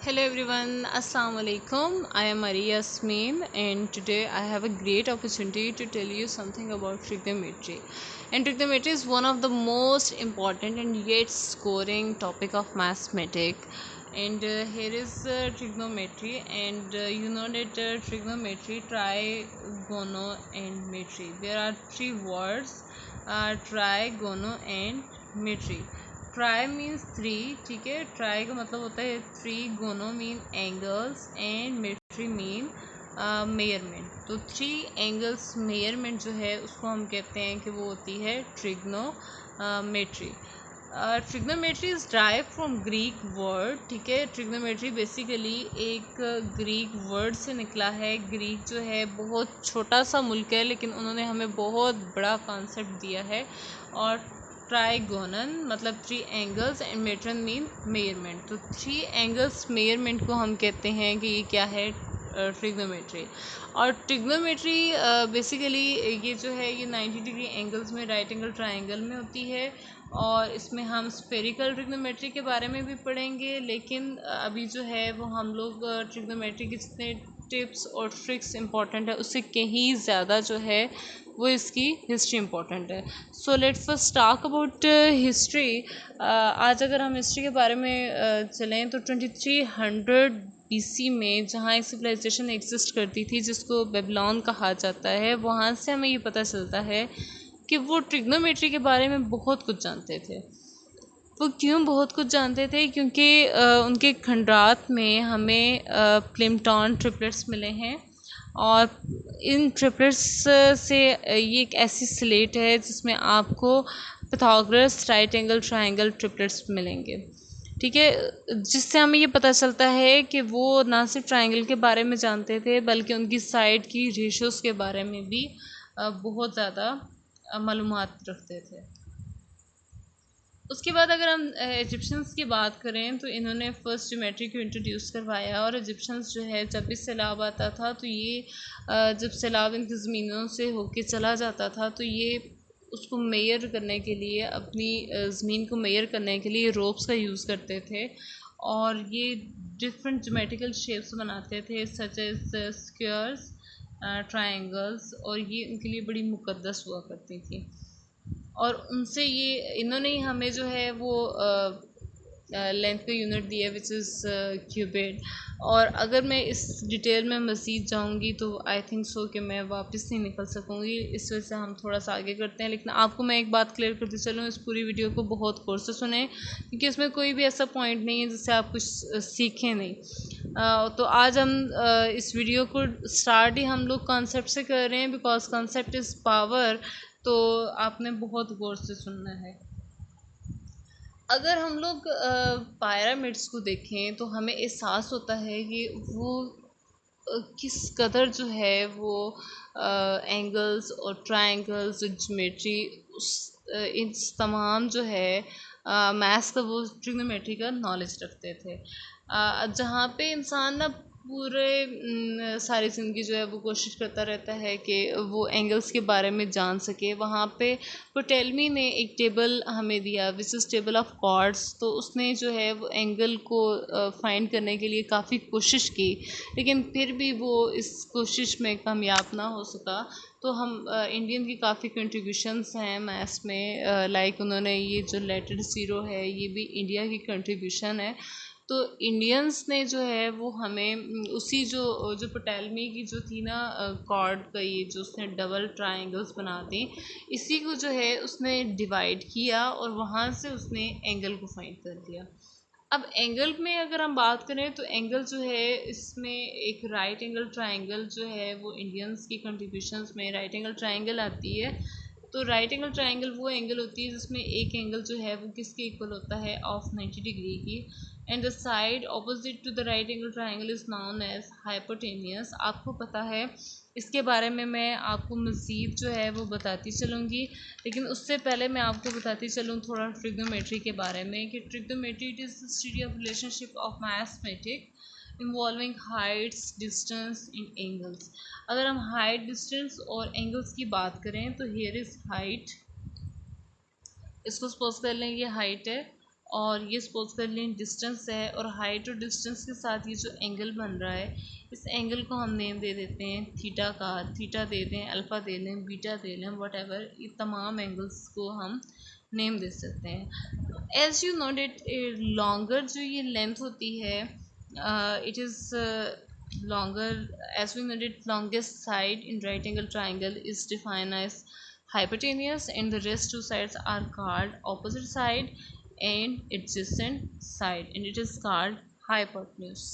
Hello everyone, Assalamu alaikum. I am Maria Yasmin and today I have a great opportunity to tell you something about trigonometry. And trigonometry is one of the most important and yet scoring topic of mathematics. And here is trigonometry and you know that trigonometry, trigono and metry. There are three words, trigono and metry. Tri means three, ठीक है। Tri का मतलब होता है three, gono mean angles and metry mean measurement. तो three angles मेयरमेंट जो है उसको हम कहते हैं कि वो होती है trigonometry. Trigonometry is drive from Greek word, ठीक है। ट्रिग्नोमेट्री बेसिकली एक ग्रीक वर्ड से निकला है। ग्रीक जो है बहुत छोटा सा मुल्क है लेकिन उन्होंने हमें बहुत बड़ा कॉन्सेप्ट दिया है। और ट्राइगोनन मतलब three angles and matron mean measurement. तो थ्री एंगल्स मेयरमेंट को हम कहते हैं कि ये क्या है, ट्रिग्नोमेट्री। और ट्रिग्नोमेट्री बेसिकली ये जो है ये 90 डिग्री एंगल्स में राइट एंगल ट्रायंगल में होती है। और इसमें हम स्फेरिकल ट्रिग्नोमेट्री के बारे में भी पढ़ेंगे, लेकिन अभी जो है वो हम लोग ट्रिग्नोमेट्री के जितने टिप्स और ट्रिक्स इम्पॉर्टेंट है उससे कहीं ज़्यादा जो है वो इसकी हिस्ट्री इम्पॉर्टेंट है। So let's first talk about history. आज अगर हम हिस्ट्री के बारे में चलें तो 2300 BC में जहाँ एक सिविलाइजेशन एग्जिस्ट करती थी जिसको बेबीलोन कहा जाता है, वहाँ से हमें ये पता चलता है कि वो ट्रिग्नोमेट्री के बारे में बहुत कुछ जानते थे। वो क्यों बहुत कुछ जानते थे? क्योंकि उनके खंडात में हमें प्लिम्पटन ट्रिपलेट्स मिले हैं। और इन ट्रिपलेट्स से ये एक ऐसी स्लेट है जिसमें आपको pythagoras right angle triangle triplets मिलेंगे, ठीक है। जिससे हमें ये पता चलता है कि वो ना सिर्फ ट्रायंगल के बारे में जानते थे बल्कि उनकी साइड की रेशियोज़ के बारे में भी बहुत ज़्यादा मालूमात रखते थे। उसके बाद अगर हम इजिप्शियंस की बात करें तो इन्होंने फर्स्ट ज्योमेट्री को इंट्रोड्यूस करवाया। और इजिप्शियंस जो है जब भी सैलाब आता था तो ये जब सैलाब इनकी ज़मीनों से होके चला जाता था तो ये उसको मेयर करने के लिए, अपनी ज़मीन को मेयर करने के लिए रोप्स का यूज़ करते थे। और ये डिफरेंट ज्योमेट्रिकल शेप्स बनाते थे सच एज स्क्वायर्स, ट्रायंगल्स, और ये उनके लिए बड़ी मुकद्दस हुआ करती थी। और उनसे ये इन्होंने ही हमें जो है वो लेंथ का यूनिट दिया विच इज़ क्यूबिड। और अगर मैं इस डिटेल में मज़ीद जाऊंगी तो आई थिंक सो कि मैं वापस नहीं निकल सकूंगी। इस वजह से हम थोड़ा सा आगे करते हैं। लेकिन आपको मैं एक बात क्लियर करती चलूँ, इस पूरी वीडियो को बहुत गौर से सुने क्योंकि इसमें कोई भी ऐसा पॉइंट नहीं है जिससे आप कुछ सीखें नहीं। तो आज हम इस वीडियो को स्टार्ट ही हम लोग कॉन्सेप्ट से कर रहे हैं, बिकॉज कॉन्सेप्ट इज़ पावर। तो आपने बहुत गौर से सुनना है। अगर हम लोग पिरामिड्स को देखें तो हमें एहसास होता है कि वो किस कदर जो है वो एंगल्स और ट्रायंगल्स और ज्योमेट्री उस इन तमाम जो है मैथ्स का, वो ट्रिग्नोमेट्री का नॉलेज रखते थे। जहाँ पे इंसान ना पूरे सारी ज़िंदगी जो है वो कोशिश करता रहता है कि वो एंगल्स के बारे में जान सके। वहाँ पे पोटेलमी ने एक टेबल हमें दिया which is table of chords. तो उसने जो है वो एंगल को फाइंड करने के लिए काफ़ी कोशिश की, लेकिन फिर भी वो इस कोशिश में कामयाब ना हो सका। तो हम इंडियन की काफ़ी कंट्रीब्यूशंस हैं मैथ्स में, लाइक उन्होंने ये जो लेटर ज़ीरो है ये भी इंडिया की कंट्रीब्यूशन है। तो इंडियंस ने जो है वो हमें उसी जो जो पोटेलमी की जो थी ना कॉर्ड का, ये जो उसने डबल ट्रायंगल्स बना दी, इसी को जो है उसने डिवाइड किया और वहाँ से उसने एंगल को फाइंड कर दिया। अब एंगल में अगर हम बात करें तो एंगल जो है इसमें एक राइट एंगल ट्रायंगल जो है वो इंडियंस की कंट्रीब्यूशंस में राइट एंगल ट्रायंगल आती है। तो राइट एंगल ट्रायंगल वो एंगल होती है जिसमें एक एंगल जो है वो किसके इक्वल होता है, ऑफ 90 डिग्री की। And the side opposite to the right angle triangle is known as hypotenuse. आपको पता है, इसके बारे में मैं आपको मज़ीद जो है वो बताती चलूँगी। लेकिन उससे पहले मैं आपको बताती चलूँ थोड़ा ट्रिग्नोमेट्री के बारे में कि trigonometry it is the study of relationship of mathematic involving Heights, distance in angles. अगर हम हाइट, डिस्टेंस और एंगल्स की बात करें तो हियर इज़ हाइट। इसको सपोज कर लें ये हाइट है और ये सपोज कर लें डिस्टेंस है, और हाइट और डिस्टेंस के साथ ये जो एंगल बन रहा है, इस एंगल को हम नेम दे देते हैं थीटा का। थीटा दे दें, अल्फ़ा दे दें, बीटा दे लें, व्हाटएवर, ये तमाम एंगल्स को हम नेम दे सकते हैं। As you know that longer जो ये लेंथ होती है, it is longer, as we know it, longest side in right angle triangle is defined as hypotenuse, and the rest two sides are called opposite side and adjacent side, and it is called hypotenuse.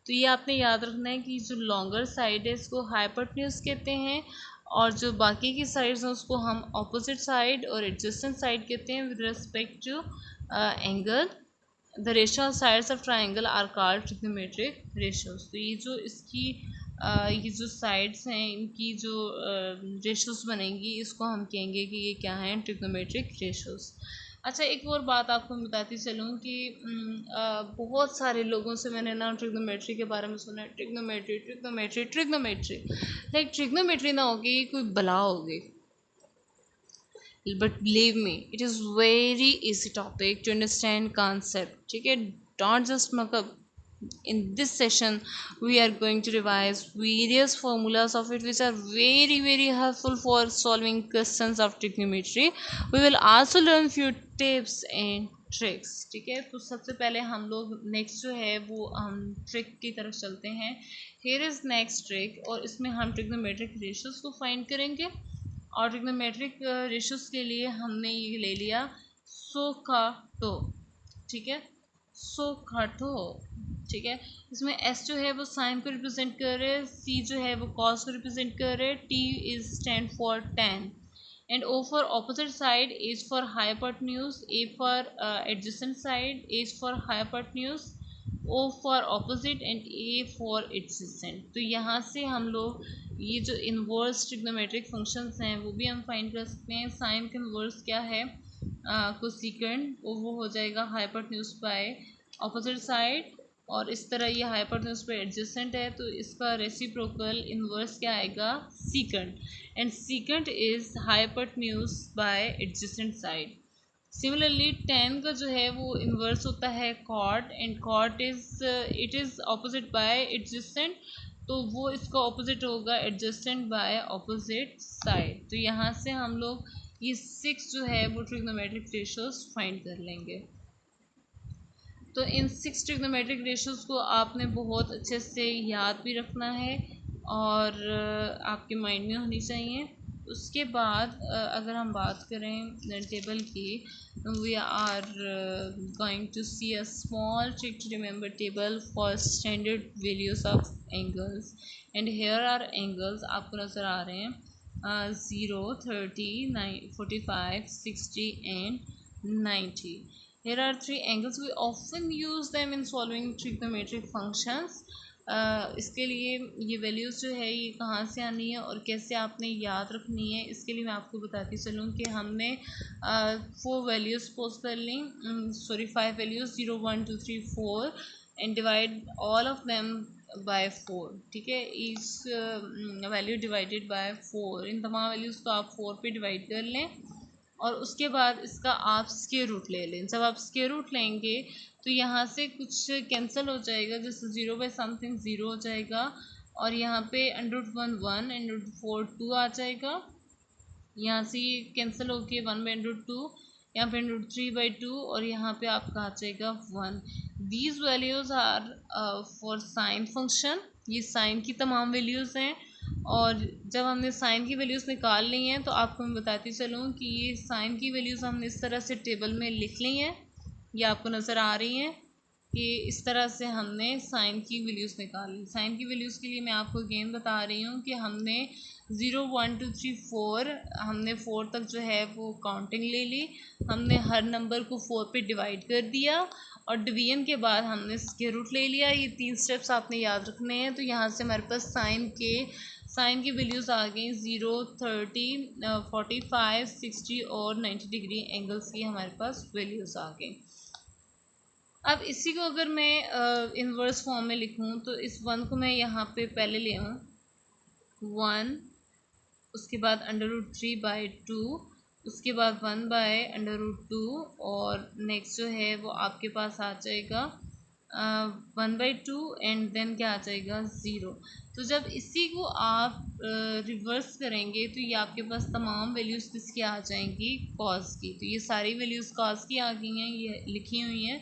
तो ये आपने याद रखना है कि जो longer side है इसको हाइपोटेन्यूज कहते हैं, और जो बाकी की साइड्स हैं उसको हम ऑपोजिट साइड और एडजेसेंट साइड कहते हैं with respect to angle. The ratio sides of triangle are called trigonometric ratios. तो ये जो इसकी ये जो साइड्स हैं इनकी जो रेशियोज बनेंगी इसको हम कहेंगे कि ये क्या हैं, ट्रिग्नोमेट्रिक रेशियोज। अच्छा, एक और बात आपको मैं बताती चलूँ कि बहुत सारे लोगों से मैंने ना ट्रिग्नोमेट्री के बारे में सुना है, trigonometry trigonometry trigonometry, like trigonometry ना होगी कोई बला होगी। But believe me, it is very easy topic to understand concept. ठीक है, don't just muck up. In this session we are going to revise various formulas of it which are very helpful for solving questions of trigonometry. We will also learn few tips and tricks. ठीक है, तो सबसे पहले हम लोग next जो है वो हम ट्रिक की तरफ चलते हैं। Here is next trick, और इसमें हम ट्रिग्नोमेट्रिक रेशियोज को फाइंड करेंगे, और ट्रिग्नोमेट्रिक रेशियोज के लिए हमने ये ले लिया SOHCAHTO। ठीक है, SOHCAHTO। ठीक है, इसमें S जो है वो साइन को रिप्रेजेंट कर रहे हैं, C जो है वो कॉस को रिप्रेजेंट कर रहे हैं, T is stand for tan, and O for opposite side, H for hypotenuse, A for adjacent side, H for hypotenuse, O for opposite and A for adjacent। तो यहाँ से हम लोग ये जो इन्वर्स ट्रिग्नोमेट्रिक फंक्शंस हैं वो भी हम फाइंड कर सकते हैं। साइन का इन्वर्स क्या है, कोसेकेंड, वो हो जाएगा हाइपोटेन्यूज बाय ऑपोजिट साइड, और इस तरह ये हाइपोटेन्यूज पे एडजेसेंट है तो इसका रेसिप्रोकल इन्वर्स क्या आएगा, secant, and secant is hypotenuse by adjacent side. Similarly tan का जो है वो इन्वर्स होता है cot, and cot is it is opposite by adjacent, तो वो इसका ऑपोजिट होगा एडजेसेंट बाय ऑपोजिट साइड। तो यहाँ से हम लोग ये 6 जो है वो ट्रिग्नोमेट्रिक रेशियोज फाइंड कर लेंगे। तो इन 6 ट्रिग्नोमेट्रिक रेशियोज को आपने बहुत अच्छे से याद भी रखना है और आपके माइंड में होनी चाहिए। उसके बाद अगर हम बात करें टेबल की, we are going to see a small trick to remember table for standard values of angles, and here are angles आपको नज़र आ रहे हैं 0, 30, 45, 60 and 90. Here are three angles. We often use them in solving trigonometric functions. इसके लिए ये values जो है ये कहाँ से आनी है और कैसे आपने याद रखनी है, इसके लिए मैं आपको बताती चलूँ कि हमने 4 वैल्यूज़ पोज कर ली, sorry 5 values, 0, 1, 2, 3, 4, and divide all of them by 4। ठीक है, ईच वैल्यू डिवाइडेड बाय 4, इन तमाम वैल्यूज़ को आप 4 पे डिवाइड कर लें और उसके बाद इसका आप स्क्वायर रूट ले लें। जब आप स्क्वायर रूट लेंगे तो यहाँ से कुछ कैंसिल हो जाएगा, जैसे 0 बाई समथिंग 0 हो जाएगा, और यहाँ पे √1 1, √4 2 आ जाएगा। यहाँ से ये कैंसिल होके 1 बाई √2, यहाँ पे √3/2, और यहाँ पे आपका आ जाएगा 1। These values are for sine function, ये साइन की तमाम वैल्यूज़ हैं, और जब हमने साइन की वैल्यूज़ निकाल ली हैं तो आपको मैं बताती चलूँ कि ये साइन की वैल्यूज़ हमने इस तरह से टेबल में लिख ली हैं, ये आपको नज़र आ रही हैं कि इस तरह से हमने साइन की वैल्यूज़ निकाली। साइन की वैल्यूज़ के लिए मैं आपको अगेन बता रही हूँ कि हमने 0, 1, 2, 3, 4, हमने 4 तक जो है वो काउंटिंग ले ली, हमने हर नंबर को 4 पे डिवाइड कर दिया, और डिवीजन के बाद हमने स्क्वायर रूट ले लिया। ये 3 स्टेप्स आपने याद रखने हैं। तो यहाँ से हमारे पास साइन की वैल्यूज़ आ गई 0, 30, 45, 60 और 90 डिग्री एंगल्स की हमारे पास वैल्यूज़ आ गई। अब इसी को अगर मैं इन्वर्स फॉर्म में लिखूँ तो इस 1 को मैं यहाँ पे पहले ले आऊँ 1, उसके बाद √3/2, उसके बाद 1/√2 और नेक्स्ट जो है वो आपके पास आ जाएगा 1/2 एंड देन क्या आ जाएगा 0। तो जब इसी को आप रिवर्स करेंगे तो ये आपके पास तमाम वैल्यूज़ किसकी आ जाएंगी, कॉस की। तो ये सारी वैल्यूज़ कॉस की आ गई हैं, ये लिखी हुई हैं।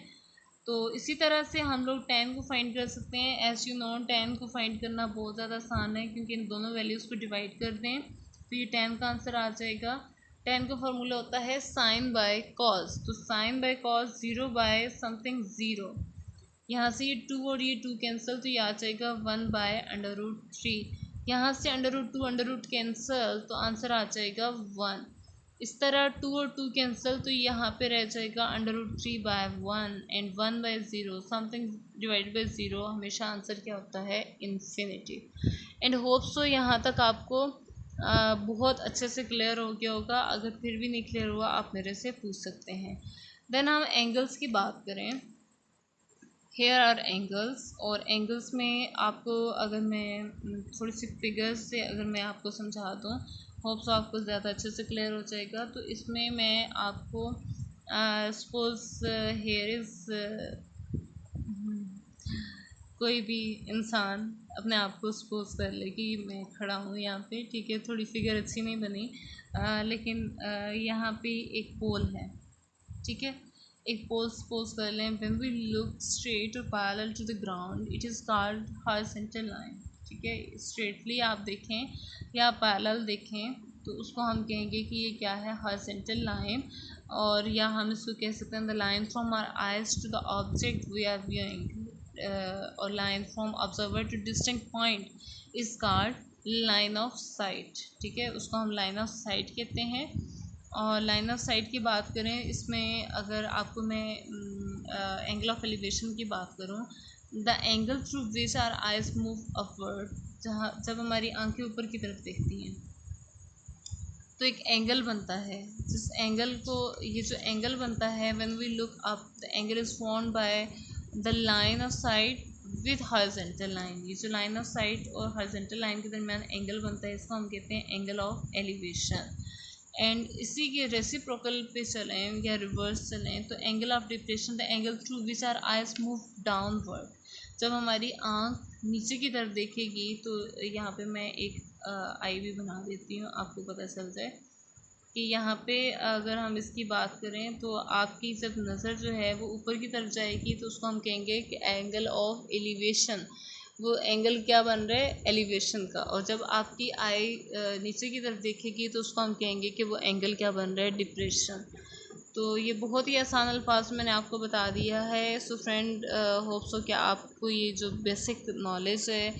तो इसी तरह से हम लोग tan को फाइंड कर सकते हैं। एज यू नो tan को फाइंड करना बहुत ज़्यादा आसान है, क्योंकि इन दोनों वैल्यूज़ को डिवाइड कर दें तो ये tan का आंसर आ जाएगा। tan का फॉर्मूला होता है sin बाय cos। तो sin by cos 0 by something 0, यहाँ से ये 2 और ये 2 कैंसिल, तो ये आ जाएगा 1/√3। यहाँ से √2 कैंसिल, तो आंसर आ जाएगा 1। इस तरह 2 और 2 कैंसिल, तो यहाँ पे रह जाएगा √3/1 एंड 1/0 समथिंग डिवाइड बाय 0। हमेशा आंसर क्या होता है, इन्फिनिटी। एंड होप सो यहाँ तक आपको बहुत अच्छे से क्लियर हो गया होगा। अगर फिर भी नहीं क्लियर हुआ आप मेरे से पूछ सकते हैं। देन हम एंगल्स की बात करें। हेयर आर एंगल्स, और एंगल्स में आपको अगर मैं थोड़ी सी फिगर्स से अगर मैं आपको समझा दूँ, होप सो आपको ज़्यादा अच्छे से क्लियर हो जाएगा। तो इसमें मैं आपको सपोज हेयर इज़ कोई भी इंसान अपने आप को सपोज कर ले कि मैं खड़ा हूँ यहाँ पे, ठीक है। थोड़ी फिगर अच्छी नहीं बनी, लेकिन यहाँ पे एक पोल है, ठीक है। एक पोल सपोज कर लें। व्हेन वी लुक स्ट्रेट और parallel to the ground it is called horizontal line, ठीक है। स्ट्रेटली आप देखें या पैरेलल देखें तो उसको हम कहेंगे कि ये क्या है, हॉरिजॉन्टल लाइन। और या हम इसको कह सकते हैं the line from our eyes to the object we are viewing, और line from observer to distinct point is called line of sight, ठीक है। उसको हम लाइन ऑफ साइट कहते हैं। और लाइन ऑफ साइट की बात करें, इसमें अगर आपको मैं एंगल ऑफ एलिवेशन की बात करूं, the angle through which our eyes move upward, जहाँ जब हमारी आंखें ऊपर की तरफ देखती हैं तो एक एंगल बनता है। जिस एंगल को, ये जो एंगल बनता है when we look up, the angle is formed by the line of sight with horizontal line. ये जो लाइन ऑफ साइट और हॉरिजॉन्टल लाइन के दरमियान एंगल बनता है इसको हम कहते हैं एंगल ऑफ एलिवेशन। एंड इसी के रेसिप्रोकल पे चलें या रिवर्स चलें तो angle of depression, the angle through which our eyes move downward. जब हमारी आँख नीचे की तरफ देखेगी तो यहाँ पे मैं एक आई भी बना देती हूँ, आपको पता चल जाए कि यहाँ पे अगर हम इसकी बात करें तो आपकी जब नज़र जो है वो ऊपर की तरफ जाएगी तो उसको हम कहेंगे कि एंगल ऑफ एलिवेशन। वो एंगल क्या बन रहा है, एलिवेशन का। और जब आपकी आई नीचे की तरफ देखेगी तो उसको हम कहेंगे कि वो एंगल क्या बन रहा है, डिप्रेशन। तो ये बहुत ही आसान अल्फाज मैंने आपको बता दिया है। सो फ्रेंड, होप सो कि आपको ये जो बेसिक नॉलेज है,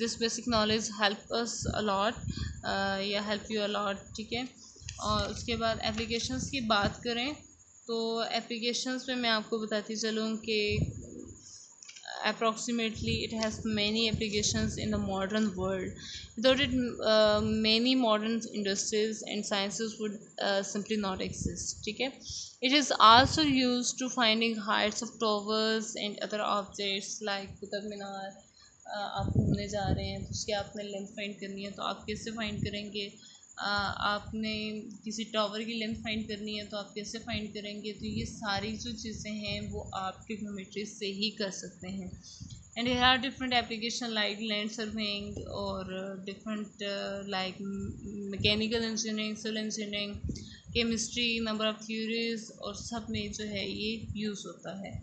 this basic knowledge help us allot या हेल्प यू अलॉट, ठीक है। और उसके बाद एप्लीकेशंस की बात करें तो एप्लीकेशंस में मैं आपको बताती चलूँ कि approximately it has many applications in the modern world. Without it, many modern industries and sciences would simply not exist, ठीक है। It is also used to finding heights of towers and other objects like Qutub Minar. आप घूमने जा रहे हैं तो उसकी आपने लेंथ फाइंड करनी है तो आप कैसे फाइंड करेंगे, आपने किसी टावर की लेंथ फाइंड करनी है तो आप कैसे फाइंड करेंगे। तो ये सारी जो चीज़ें हैं वो आप ट्रिग्नोमेट्री से ही कर सकते हैं। And there are different application like land surveying और different like mechanical engineering, civil engineering, chemistry, number of theories, और सब में जो है ये यूज़ होता है।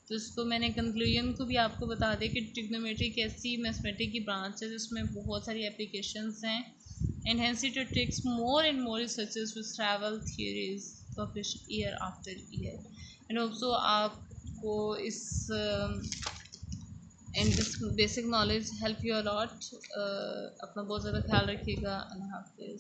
तो इसको मैंने कंक्लूजन को भी आपको बता दें कि ट्रिग्नोमेट्री एक ऐसी मैथमेटिक्स की ब्रांच है जिसमें बहुत सारी एप्लीकेशंस हैं। And hence it takes more and more researchers with travel theories published year after year. And also आपको इस and this basic knowledge help you a lot. अपना बहुत ज़्यादा ख्याल रखिएगा। अल्लाह हाफ़िज़।